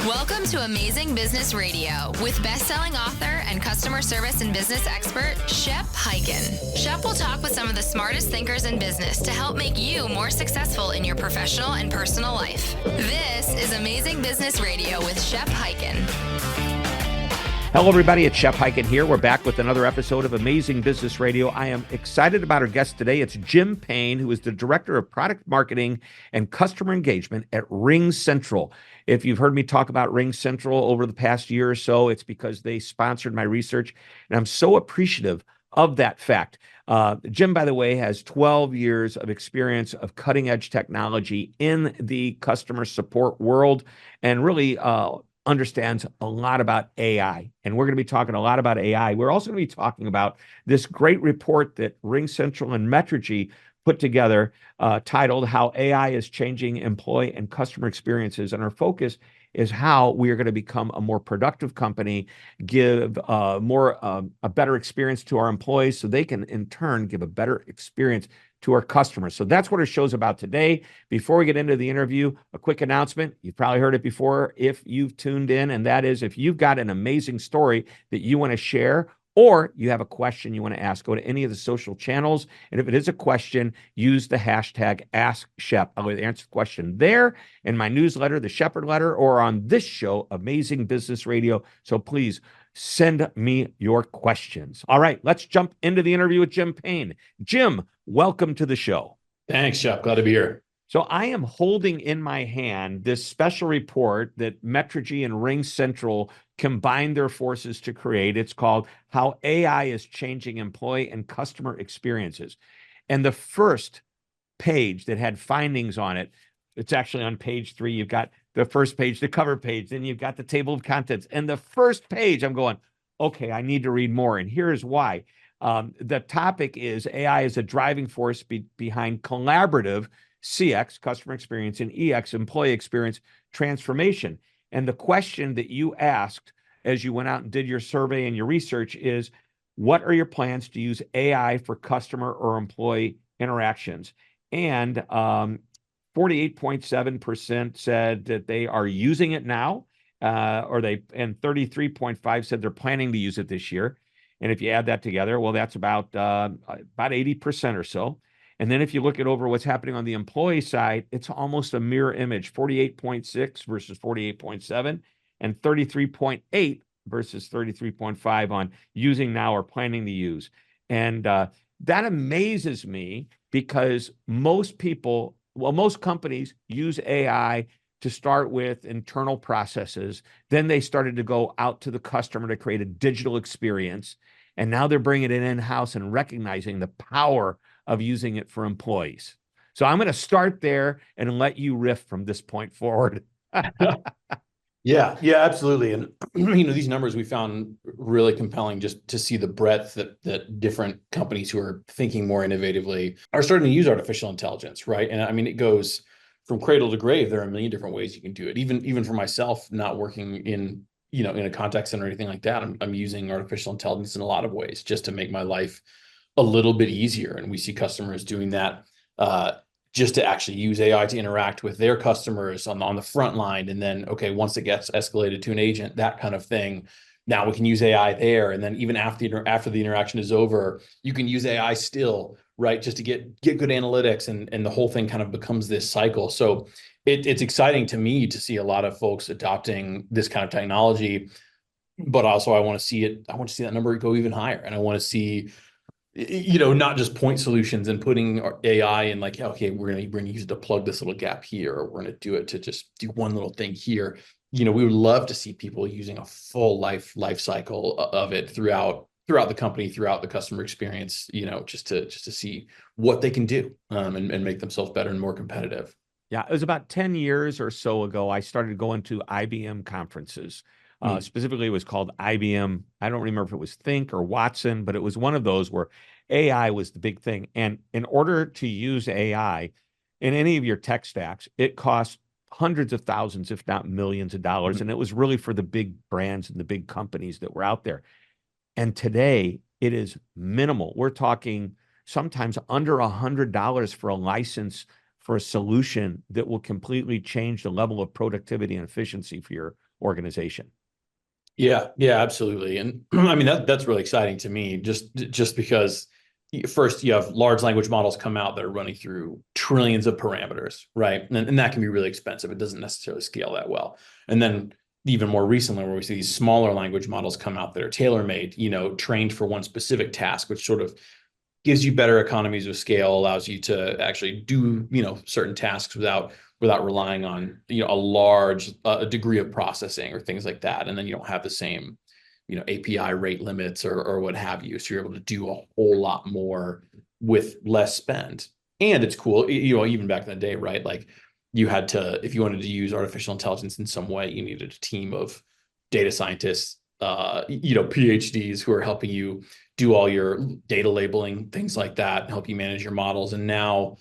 Welcome to Amazing Business Radio with best-selling author and customer service and business expert, Shep Hyken. Shep will talk with some of the smartest thinkers in business to help make you more successful in your professional and personal life. This is Amazing Business Radio with Shep Hyken. Hello, everybody. It's Shep Hyken here. We're back with another episode of Amazing Business Radio. I am excited about our guest today. It's Jim Payne, who is the Director of Product Marketing and Customer Engagement at RingCentral. If you've heard me talk about RingCentral over the past year or so, it's because they sponsored my research, and I'm so appreciative of that fact. Jim, by the way, has 12 years of experience of cutting-edge technology in the customer support world and really understands a lot about AI. And we're going to be talking a lot about AI. We're also going to be talking about this great report that RingCentral and Metrigy put together titled How AI is Changing Employee and Customer Experiences. And our focus is how we are going to become a more productive company, give a better experience to our employees so they can in turn give a better experience to our customers. So that's what our show's about today. Before we get into the interview, a quick announcement. You've probably heard it before if you've tuned in, and that is if you've got an amazing story that you want to share or you have a question you want to ask, go to any of the social channels. And if it is a question, use the hashtag AskShep. I'll either answer the question there in my newsletter, the Shepherd Letter, or on this show, Amazing Business Radio. So please send me your questions. All right, let's jump into the interview with Jim Payne. Jim, welcome to the show. Thanks, Shep. Glad to be here. So I am holding in my hand this special report that Metrigy and RingCentral combined their forces to create. It's called How AI is Changing Employee and Customer Experiences. And the first page that had findings on it, it's actually on page 3. You've got the first page, the cover page, then you've got the table of contents. And the first page, I'm going, okay, I need to read more. And here's why. The topic is AI is a driving force behind collaborative CX, customer experience, and EX, employee experience transformation. And the question that you asked as you went out and did your survey and your research is, what are your plans to use AI for customer or employee interactions? And 48.7% said that they are using it now, and 33.5% said they're planning to use it this year. And if you add that together, well, that's about 80% or so. And then if you look at over what's happening on the employee side, it's almost a mirror image, 48.6 versus 48.7 and 33.8 versus 33.5 on using now or planning to use. And that amazes me because most companies use AI to start with internal processes. Then they started to go out to the customer to create a digital experience. And now they're bringing it in-house and recognizing the power of using it for employees. So I'm going to start there and let you riff from this point forward. Yeah, absolutely. And these numbers we found really compelling just to see the breadth that different companies who are thinking more innovatively are starting to use artificial intelligence, right? And I mean, it goes from cradle to grave. There are a million different ways you can do it. Even for myself, not working in a contact center or anything like that, I'm using artificial intelligence in a lot of ways just to make my life a little bit easier. And we see customers doing that just to actually use AI to interact with their customers on the front line. And then, okay, once it gets escalated to an agent, that kind of thing, now we can use AI there. And then even after the interaction is over, you can use AI still, right? Just to get good analytics, and the whole thing kind of becomes this cycle. So it's exciting to me to see a lot of folks adopting this kind of technology, but also I want to see that number go even higher. And I want to see, not just point solutions and putting AI in like, okay, we're going to use it to plug this little gap here, or we're going to do it to just do one little thing here. We would love to see people using a full life cycle of it throughout the company, throughout the customer experience, just to see what they can do and make themselves better and more competitive. Yeah, it was about 10 years or so ago, I started going to IBM conferences. Specifically, it was called IBM. I don't remember if it was Think or Watson, but it was one of those where AI was the big thing. And in order to use AI in any of your tech stacks, it costs hundreds of thousands, if not millions of dollars. And it was really for the big brands and the big companies that were out there. And today it is minimal. We're talking sometimes under $100 for a license for a solution that will completely change the level of productivity and efficiency for your organization. Yeah, yeah, absolutely. And I mean, that's really exciting to me, just because first you have large language models come out that are running through trillions of parameters, right? And that can be really expensive. It doesn't necessarily scale that well. And then even more recently, where we see these smaller language models come out that are tailor-made, trained for one specific task, which sort of gives you better economies of scale, allows you to actually do, certain tasks without relying on, a large degree of processing or things like that. And then you don't have the same, API rate limits or what have you. So you're able to do a whole lot more with less spend. And it's cool, even back in the day, right? Like you had to, if you wanted to use artificial intelligence in some way, you needed a team of data scientists, PhDs who are helping you do all your data labeling, things like that, help you manage your models. And now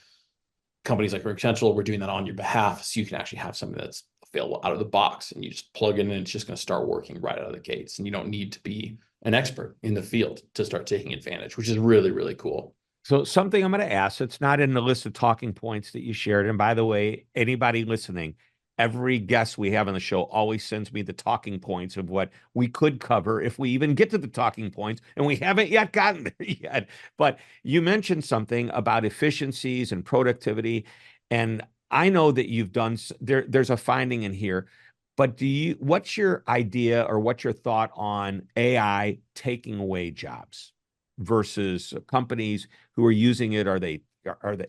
companies like RingCentral, we're doing that on your behalf. So you can actually have something that's available out of the box and you just plug in and it's just going to start working right out of the gates. And you don't need to be an expert in the field to start taking advantage, which is really, really cool. So something I'm going to ask, it's not in the list of talking points that you shared. And by the way, anybody listening, every guest we have on the show always sends me the talking points of what we could cover if we even get to the talking points, and we haven't yet gotten there yet. But you mentioned something about efficiencies and productivity, and I know that you've done there's a finding in here, but what's your idea or what's your thought on AI taking away jobs versus companies who are using it? Are they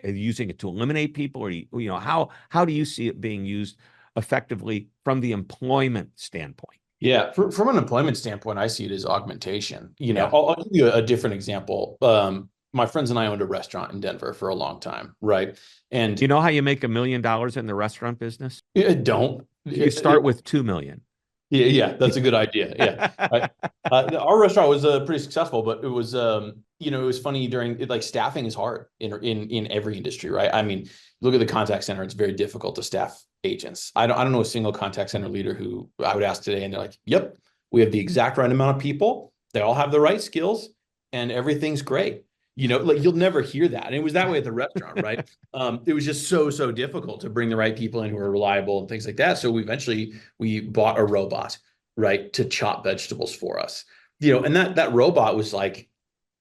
using it to eliminate people, or how do you see it being used effectively from the employment standpoint? Yeah, from an employment standpoint, I see it as augmentation. Yeah. I'll give you a different example. My friends and I owned a restaurant in Denver for a long time, right? And You know how you make $1 million in the restaurant business? don't You start with 2 million. Yeah, that's a good idea. Yeah, our restaurant was pretty successful, but it was it was funny like staffing is hard in every industry, right? I mean, look at the contact center; it's very difficult to staff agents. I don't know a single contact center leader who I would ask today, and they're like, "Yep, we have the exact right amount of people. They all have the right skills, and everything's great." Like you'll never hear that. And it was that way at the restaurant, right? It was just so difficult to bring the right people in who are reliable and things like that. So we bought a robot, right, to chop vegetables for us. And that robot was like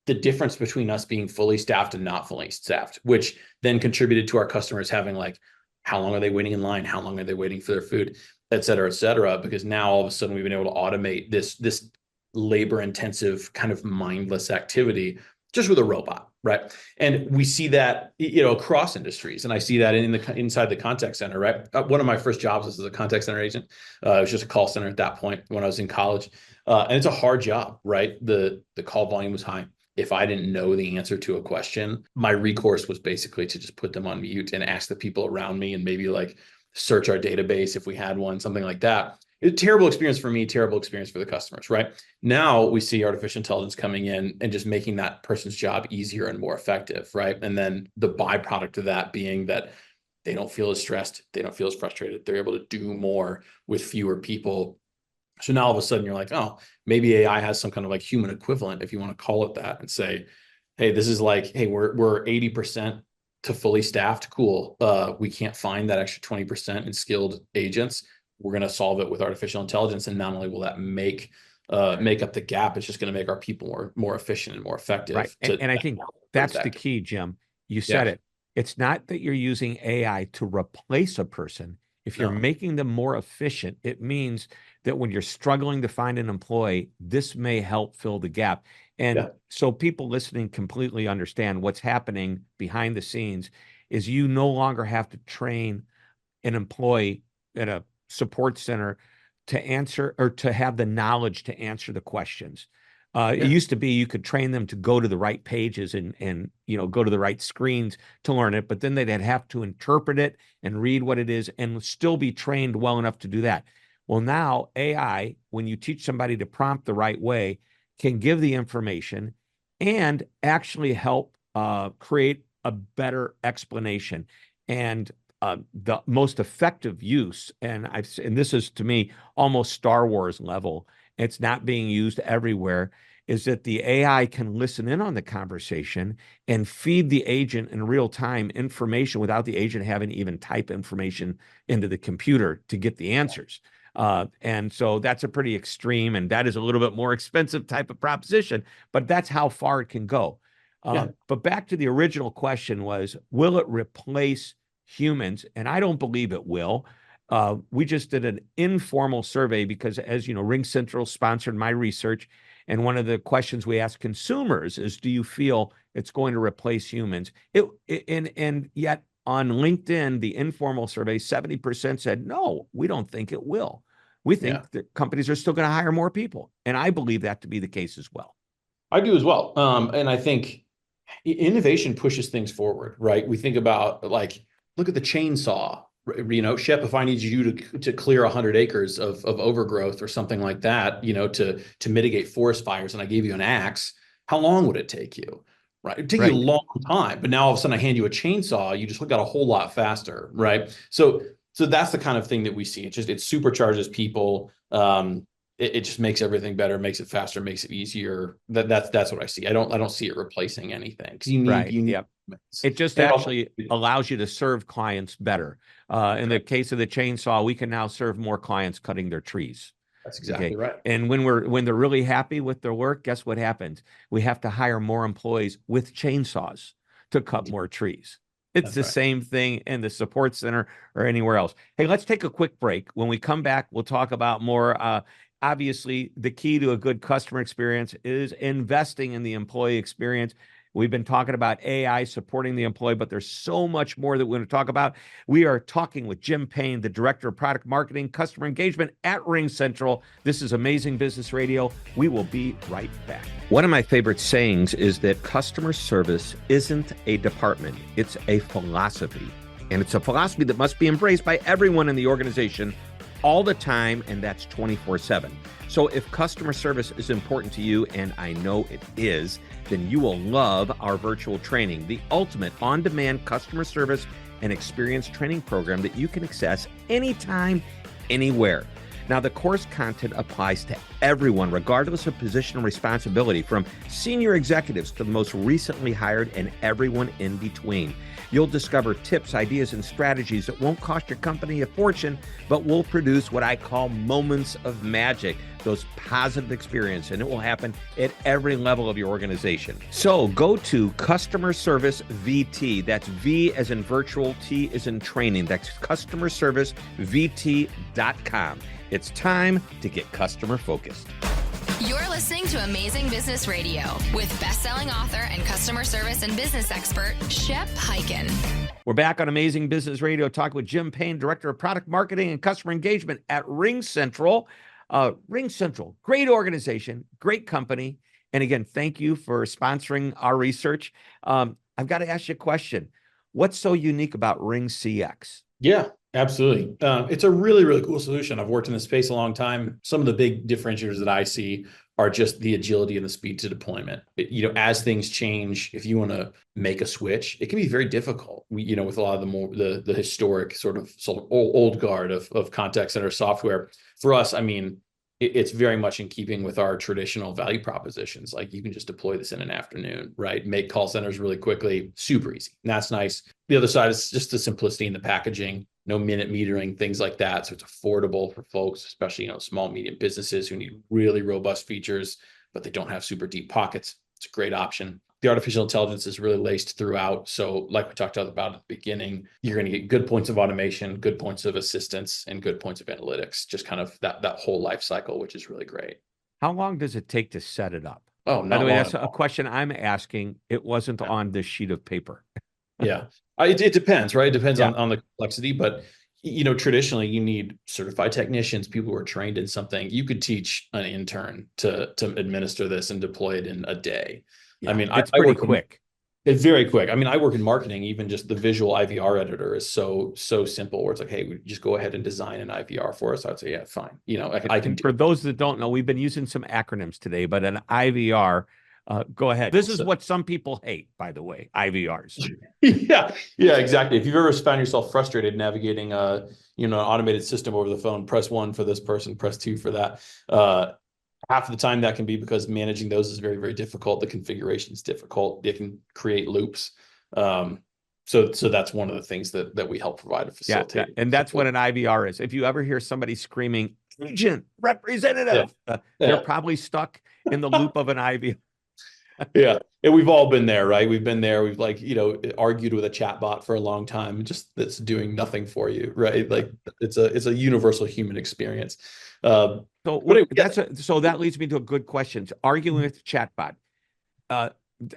the difference between us being fully staffed and not fully staffed, which then contributed to our customers having like, how long are they waiting in line? How long are they waiting for their food, et cetera, because now all of a sudden we've been able to automate this labor intensive kind of mindless activity just with a robot, right? And we see that, across industries. And I see that inside the contact center, right? One of my first jobs was as a contact center agent. It was just a call center at that point when I was in college. And it's a hard job, right? The call volume was high. If I didn't know the answer to a question, my recourse was basically to just put them on mute and ask the people around me and maybe like search our database if we had one, something like that. It's a terrible experience for me, terrible experience for the customers, right? Now we see artificial intelligence coming in and just making that person's job easier and more effective, right? And then the byproduct of that being that they don't feel as stressed, they don't feel as frustrated, they're able to do more with fewer people. So now all of a sudden you're like, oh, maybe AI has some kind of like human equivalent, if you want to call it that, and say, hey, this is like, hey, we're 80% to fully staffed. Cool. We can't find that extra 20% in skilled agents. We're going to solve it with artificial intelligence. And not only will that make up the gap, it's just going to make our people more efficient and more effective. Right. And I think that's the key, Jim. You said it. It's not that you're using AI to replace a person. If you're making them more efficient, it means that when you're struggling to find an employee, this may help fill the gap. And so people listening completely understand what's happening behind the scenes is you no longer have to train an employee at a support center to answer or to have the knowledge to answer the questions. It used to be you could train them to go to the right pages and go to the right screens to learn it, but then they'd have to interpret it and read what it is and still be trained well enough to do that. Well, now AI, when you teach somebody to prompt the right way, can give the information and actually help create a better explanation. And the most effective use, and this is to me almost Star Wars level, it's not being used everywhere, is that the AI can listen in on the conversation and feed the agent in real time information without the agent having to even type information into the computer to get the answers. And so that's a pretty extreme, and that is a little bit more expensive type of proposition, but that's how far it can go. But back to the original question was, will it replace humans? And I don't believe it will. We just did an informal survey because, as you know, RingCentral sponsored my research. And one of the questions we ask consumers is, do you feel it's going to replace humans? And yet on LinkedIn, the informal survey, 70% said, no, we don't think it will. We think that companies are still going to hire more people. And I believe that to be the case as well. I do as well. And I think innovation pushes things forward, right? We think about, like, look at the chainsaw. You know, Shep, if I need you to clear 100 acres of overgrowth or something like that, you know, to mitigate forest fires, and I gave you an axe, how long would it take you? Right? It'd take you a long time. But now all of a sudden I hand you a chainsaw, you just got a whole lot faster, right? So that's the kind of thing that we see. It supercharges people. It just makes everything better, makes it faster, makes it easier. That's what I see. I don't see it replacing anything, because you need It just actually allows you to serve clients better. In the case of the chainsaw, we can now serve more clients cutting their trees. That's exactly right. And when they're really happy with their work, guess what happens? We have to hire more employees with chainsaws to cut more trees. It's the same thing in the support center or anywhere else. Hey, let's take a quick break. When we come back, we'll talk about more. Obviously, the key to a good customer experience is investing in the employee experience. We've been talking about AI supporting the employee, but there's so much more that we're going to talk about. We are talking with Jim Payne, the Director of Product Marketing, Customer Engagement at RingCentral. This is Amazing Business Radio. We will be right back. One of my favorite sayings is that customer service isn't a department, it's a philosophy. And it's a philosophy that must be embraced by everyone in the organization all the time, and that's 24/7. So if customer service is important to you, and I know it is, then you will love our virtual training, the ultimate on-demand customer service and experience training program that you can access anytime, anywhere. Now, the course content applies to everyone, regardless of position and responsibility, from senior executives to the most recently hired and everyone in between. You'll discover tips, ideas, and strategies that won't cost your company a fortune, but will produce what I call moments of magic, those positive experiences, and it will happen at every level of your organization. So go to Customer Service VT. That's V as in virtual, T as in training. That's customerservicevt.com. It's time to get customer focused. You're listening to Amazing Business Radio with best-selling author and customer service and business expert, Shep Hyken. We're back on Amazing Business Radio talking with Jim Payne, Director of Product Marketing and Customer Engagement at RingCentral. RingCentral, great organization, great company. And again, thank you for sponsoring our research. I've got to ask you a question. What's so unique about RingCX? Yeah, absolutely. It's a really, really cool solution. I've worked in this space a long time. Some of the big differentiators that I see are just the agility and the speed to deployment. As things change, if you want to make a switch, it can be very difficult. With a lot of the historic sort of old guard of contact center software. For us, it's very much in keeping with our traditional value propositions. Like, you can just deploy this in an afternoon, right? Make call centers really quickly, super easy. And that's nice. The other side is just the simplicity in the packaging, no minute metering, things like that. So it's affordable for folks, especially, small, medium businesses who need really robust features, but they don't have super deep pockets. It's a great option. The artificial intelligence is really laced throughout. So like we talked about at the beginning, you're going to get good points of automation, good points of assistance, and good points of analytics, just kind of that whole life cycle, which is really great. How long does it take to set it up? Oh, no. By the way, that's a question I'm asking. It wasn't on this sheet of paper. Yeah. It depends, right? It depends on the complexity, but traditionally you need certified technicians, people who are trained in something. You could teach an intern to administer this and deploy it in a day. Yeah, it's pretty quick. It's very quick. I work in marketing. Even just the visual IVR editor is so simple, where it's like, hey, just go ahead and design an IVR for us. I'd say, yeah, fine. I can. For those that don't know, we've been using some acronyms today, but an IVR. Go ahead. This is what some people hate, by the way, IVRs. Yeah, exactly. If you've ever found yourself frustrated navigating an automated system over the phone, press 1 for this person, press 2 for that. Half of the time that can be because managing those is very, very difficult. The configuration is difficult. They can create loops. So that's one of the things that we help provide to facilitate. And that's what an IVR is. If you ever hear somebody screaming, agent, representative, they're probably stuck in the loop of an IVR. Yeah. And we've all been there, right? We've been there. We've argued with a chatbot for a long time, just that's doing nothing for you, right? Like it's a universal human experience. So that leads me to a good question. Arguing with the chatbot.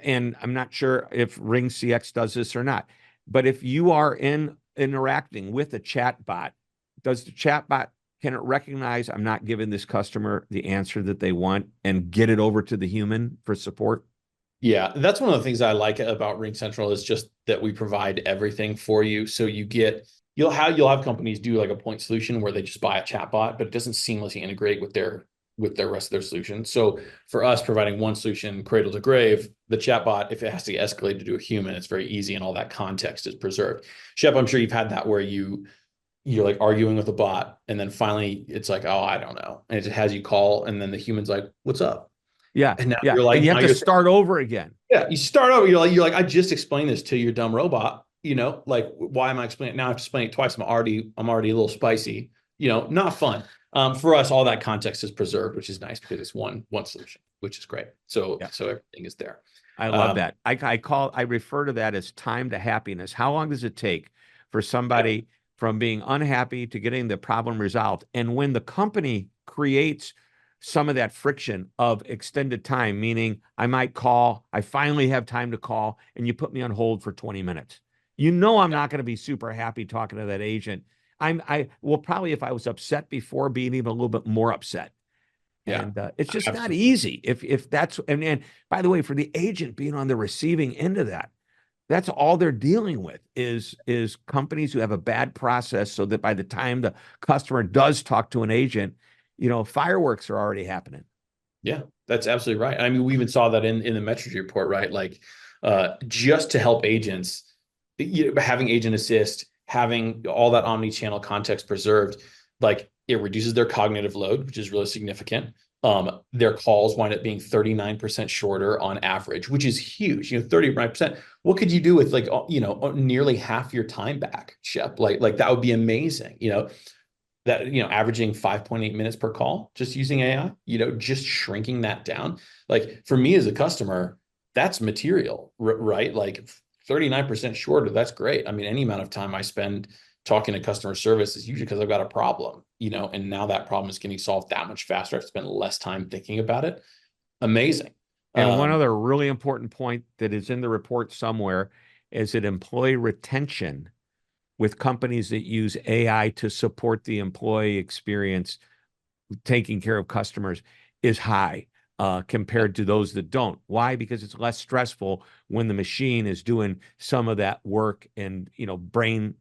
And I'm not sure if RingCX does this or not, but if you are interacting with a chatbot, does the chatbot, can it recognize I'm not giving this customer the answer that they want and get it over to the human for support? Yeah, that's one of the things I like about RingCentral is just that we provide everything for you. So you'll have companies do like a point solution where they just buy a chatbot, but it doesn't seamlessly integrate with their rest of their solution. So for us, providing one solution, cradle to grave, the chatbot, if it has to get escalated to a human, it's very easy and all that context is preserved. Shep, I'm sure you've had that where you're like arguing with a bot and then finally it's like, oh, I don't know. And it has you call and then the human's like, what's up? Yeah. And now you're like, and you have to start over again. Yeah. You start over. You're like, I just explained this to your dumb robot, like, why am I explaining it? Now I have to explain it twice. I'm already a little spicy, not fun. For us, all that context is preserved, which is nice because it's one solution, which is great. So everything is there. I love that. I refer to that as time to happiness. How long does it take for somebody from being unhappy to getting the problem resolved? And when the company creates some of that friction of extended time, meaning I might call, I finally have time to call, and you put me on hold for 20 minutes. I'm not going to be super happy talking to that agent. I will probably, if I was upset before, being even a little bit more upset. Yeah. And it's just not easy. If that's, and by the way, for the agent being on the receiving end of that, that's all they're dealing with is companies who have a bad process so that by the time the customer does talk to an agent, fireworks are already happening. Yeah, that's absolutely right. I mean, we even saw that in the Metrigy report, right? Like just to help agents, having agent assist, having all that omni-channel context preserved, like it reduces their cognitive load, which is really significant. Their calls wind up being 39% shorter on average, which is huge. 39%. What could you do with nearly half your time back, Shep? Like that would be amazing. That, averaging 5.8 minutes per call, just using AI, just shrinking that down. Like for me as a customer, that's material, right? Like 39% shorter, that's great. I mean, any amount of time I spend talking to customer service is usually because I've got a problem, and now that problem is getting solved that much faster. I've spent less time thinking about it. Amazing. And one other really important point that is in the report somewhere is that employee retention with companies that use AI to support the employee experience, taking care of customers, is high compared to those that don't. Why? Because it's less stressful when the machine is doing some of that work, and brain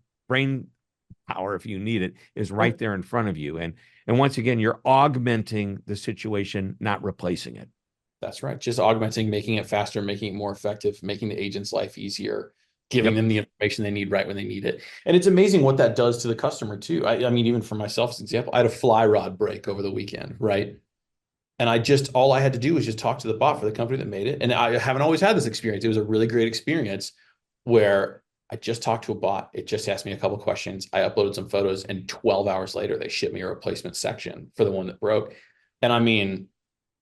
power, if you need it, is right there in front of you. And once again, you're augmenting the situation, not replacing it. That's right. Just augmenting, making it faster, making it more effective, making the agent's life easier, giving them the information they need right when they need it. And it's amazing what that does to the customer too. I mean, even for myself as an example, I had a fly rod break over the weekend, right? And all I had to do was just talk to the bot for the company that made it. And I haven't always had this experience. It was a really great experience where I just talked to a bot. It just asked me a couple of questions. I uploaded some photos, and 12 hours later, they shipped me a replacement section for the one that broke. And I mean,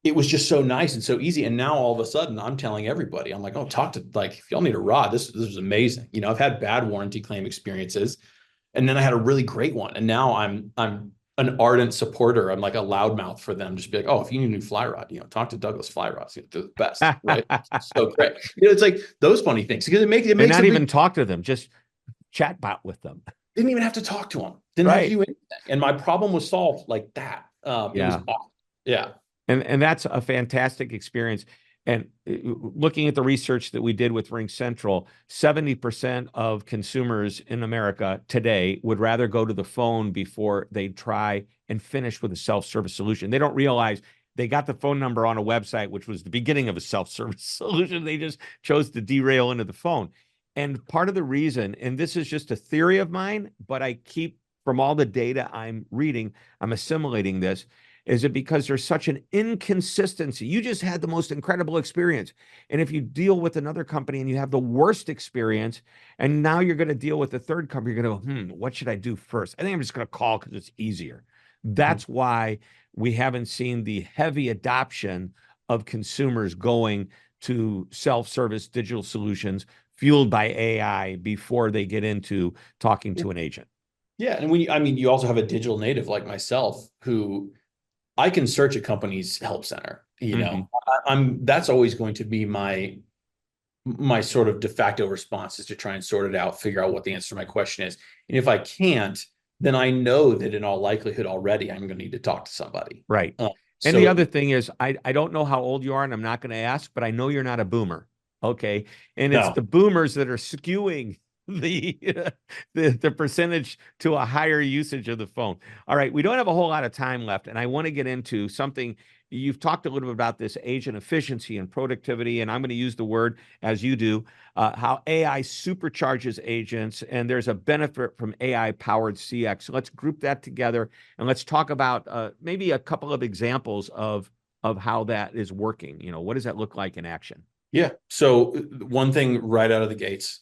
it was just so nice and so easy. And now all of a sudden I'm telling everybody, I'm like, oh, if y'all need a rod, this was amazing. I've had bad warranty claim experiences, and then I had a really great one. And now I'm an ardent supporter. I'm like a loudmouth for them. Just be like, oh, if you need a new fly rod, talk to Douglas Fly Rods. They're the best, right? So great. It's like those funny things because it makes not even talk to them, just chat bot with them. Didn't even have to talk to them. Didn't have to do anything. And my problem was solved like that. It was awesome. Yeah. And that's a fantastic experience. And looking at the research that we did with RingCentral, 70% of consumers in America today would rather go to the phone before they try and finish with a self-service solution. They don't realize they got the phone number on a website, which was the beginning of a self-service solution. They just chose to derail into the phone. And part of the reason, and this is just a theory of mine, but I keep, from all the data I'm reading, I'm assimilating this, Is it because there's such an inconsistency? You just had the most incredible experience. And if you deal with another company and you have the worst experience, and now you're going to deal with the third company, you're going to go, what should I do first? I think I'm just going to call because it's easier. That's why we haven't seen the heavy adoption of consumers going to self-service digital solutions fueled by AI before they get into talking to an agent. Yeah. And you also have a digital native like myself who I can search a company's help center. That's always going to be my sort of de facto response, is to try and sort it out, figure out what the answer to my question is. And if I can't, then I know that in all likelihood already, I'm going to need to talk to somebody. Right. And the other thing is, I don't know how old you are, and I'm not going to ask, but I know you're not a boomer. Okay. And it's the boomers that are skewing the percentage to a higher usage of the phone. All right. We don't have a whole lot of time left, and I want to get into something. You've talked a little bit about this agent efficiency and productivity, and I'm going to use the word as you do, how AI supercharges agents, and there's a benefit from AI-powered CX. So let's group that together, and let's talk about maybe a couple of examples of how that is working. What does that look like in action? Yeah. So one thing right out of the gates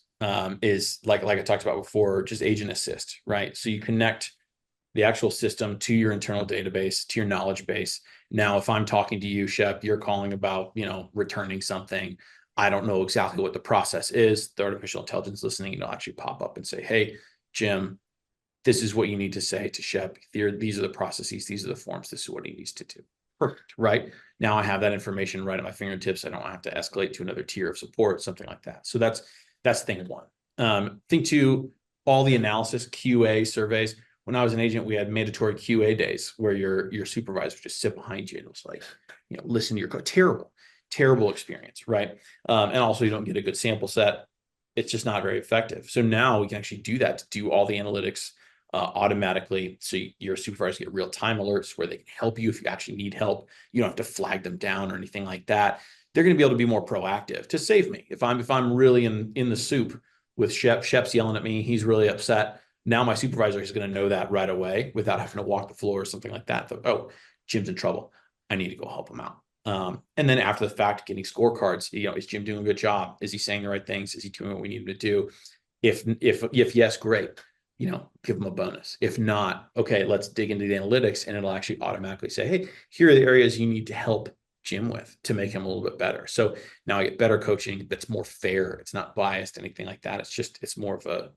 is like I talked about before, just agent assist, right? So you connect the actual system to your internal database, to your knowledge base. Now, if I'm talking to you, Shep, you're calling about, returning something. I don't know exactly what the process is. The artificial intelligence listening, it'll actually pop up and say, hey, Jim, this is what you need to say to Shep. These are the processes. These are the forms. This is what he needs to do. Perfect. Right. Now I have that information right at my fingertips. I don't have to escalate to another tier of support, something like that. So that's thing one. Thing two, all the analysis, QA surveys. When I was an agent, we had mandatory QA days where your supervisor just sit behind you and was like, listen to your code. Terrible experience, right? And also you don't get a good sample set. It's just not very effective. So now we can actually do that, to do all the analytics automatically. So your supervisors get real-time alerts where they can help you if you actually need help. You don't have to flag them down or anything like that. They're going to be able to be more proactive to save me. If I'm really in the soup with Shep's yelling at me, he's really upset. Now my supervisor is going to know that right away without having to walk the floor or something like that. Oh, Jim's in trouble. I need to go help him out. And then after the fact, getting scorecards, is Jim doing a good job? Is he saying the right things? Is he doing what we need him to do? If yes, great. Give him a bonus. If not, okay, let's dig into the analytics, and it'll actually automatically say, hey, here are the areas you need to help Jim with to make him a little bit better. So now I get better coaching that's more fair. It's not biased, anything like that. It's more of a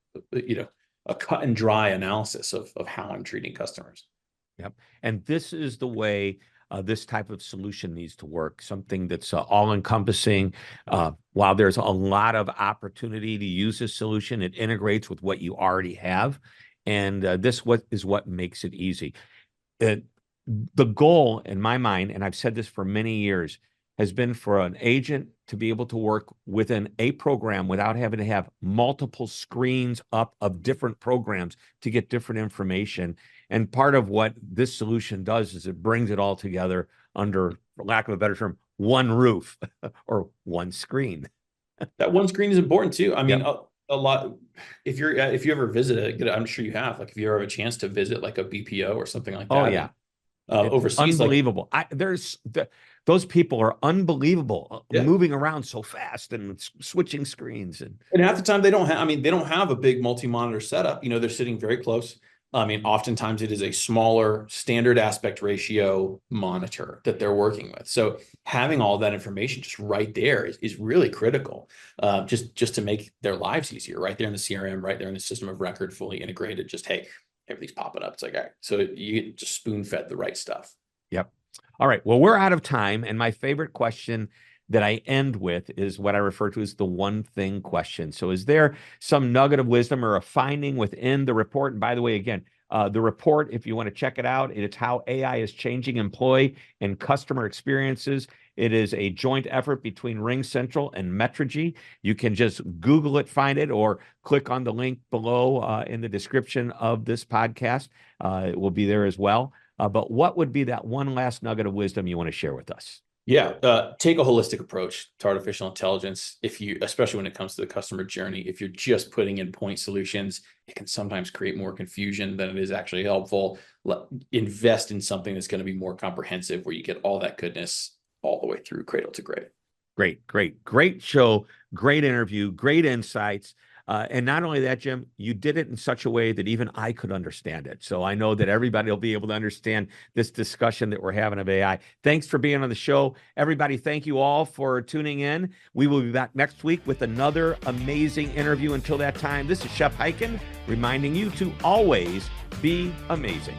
cut and dry analysis of how I'm treating customers. Yep. And this is the way this type of solution needs to work, something that's all-encompassing. While there's a lot of opportunity to use this solution, it integrates with what you already have. And this is what makes it easy. The goal in my mind, and I've said this for many years, has been for an agent to be able to work within a program without having to have multiple screens up of different programs to get different information. And part of what this solution does is it brings it all together under, for lack of a better term, one roof or one screen. That one screen is important too. I mean, a lot, if you ever visit I'm sure you have, like if you ever have a chance to visit like a BPO or something like that. Oh yeah. Overseas. Unbelievable. Those people are unbelievable, moving around so fast and switching screens. And half the time they don't have a big multi-monitor setup. They're sitting very close. Oftentimes it is a smaller standard aspect ratio monitor that they're working with. So having all that information just right there is really critical, just to make their lives easier, right there in the CRM, right there in the system of record, fully integrated. Just, hey, everything's popping up. It's like, all right, so you just spoon-fed the right stuff. Yep. All right. Well, we're out of time. And my favorite question that I end with is what I refer to as the one thing question. So is there some nugget of wisdom or a finding within the report? And by the way, again, the report, if you want to check it out, it's how AI is changing employee and customer experiences. It is a joint effort between RingCentral and Metrigy. You can just Google it, find it, or click on the link below in the description of this podcast. It will be there as well. But what would be that one last nugget of wisdom you want to share with us? Yeah, take a holistic approach to artificial intelligence. Especially when it comes to the customer journey, if you're just putting in point solutions, it can sometimes create more confusion than it is actually helpful. Invest in something that's going to be more comprehensive, where you get all that goodness all the way through cradle to grave. Great show, great interview, great insights. And not only that, Jim, you did it in such a way that even I could understand it. So I know that everybody will be able to understand this discussion that we're having of AI. Thanks for being on the show. Everybody, thank you all for tuning in. We will be back next week with another amazing interview. Until that time, this is Shep Hyken reminding you to always be amazing.